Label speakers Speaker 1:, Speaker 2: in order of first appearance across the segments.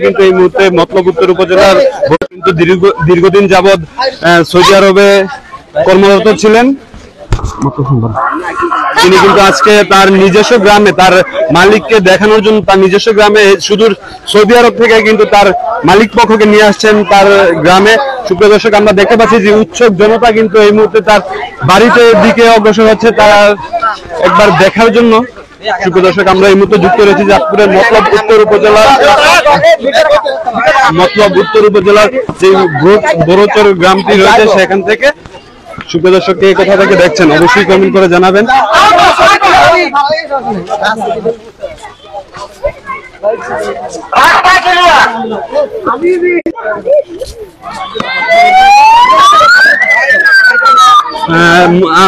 Speaker 1: কিন্তু এই মুহূর্তে মতলব উত্তর উপজেলার কিন্তু দীর্ঘদিন যাবৎ সৌদি আরবে কর্মরত ছিলেন। তিনি কিন্তু আজকে তার নিজস্ব গ্রামে তার মালিককে দেখানোর জন্য তার নিজস্ব গ্রামে সুদূর সৌদি আরব থেকে কিন্তু তার মালিক পক্ষকে নিয়ে আসছেন তার গ্রামে। সুপ্রিয় দর্শক, আমরা দেখতে পাচ্ছি যে উৎসুক জনতা কিন্তু এই মুহূর্তে তার বাড়িতে দিকে অগ্রসর হচ্ছে তার একবার দেখার জন্য। সুপ্রিয় দর্শক, আমরা এই মুহূর্তে যুক্ত রয়েছি চাঁদপুরের মতলব উত্তর উপজেলার যে বড়চর গ্রামটি রয়েছে সেখান থেকে। সুপ্রিয় দর্শক, এই কথা থেকে দেখছেন অবশ্যই কমেন্ট করে জানাবেন।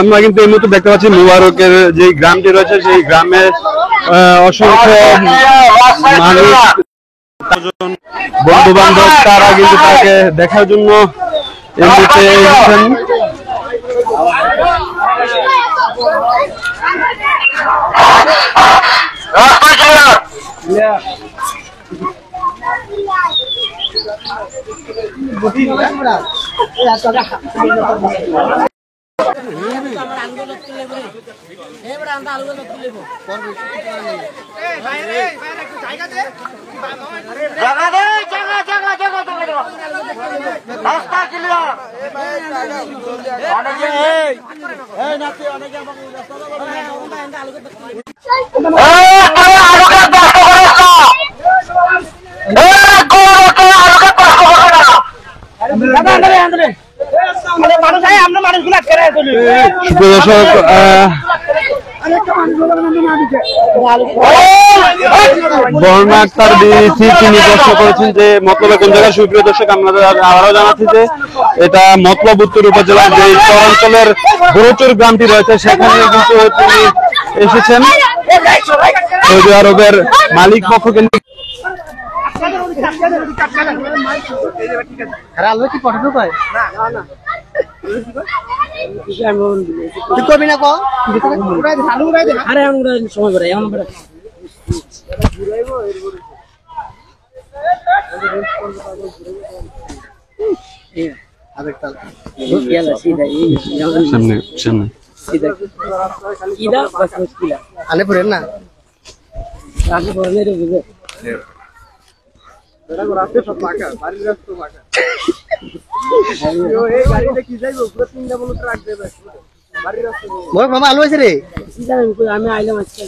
Speaker 1: আমরা কিন্তু এই মুহূর্তে দেখতে পাচ্ছি মুবারকের যে গ্রামটি রয়েছে সেই গ্রামে অসংখ্য মানুষ বন্ধু বান্ধব তারা কিন্তু তাকে দেখার জন্য এই মুহূর্তে এসেছেন। বর্ণা আক্তার বিসি তিনি প্রশ্ন করেছেন যে মতলবে কোন জায়গায়। সুপ্রিয় দর্শক, আমরা আবারও জানাচ্ছি যে এটা মতলব উত্তর উপজেলার যে চরাঞ্চলের বড়চর গ্রামটি রয়েছে সেখানে কিন্তু তিনি এসেছেন সৌদি আরবের মালিক পক্ষকে নিয়ে।
Speaker 2: আলু আছে রে
Speaker 1: আমি আইলাম আজকে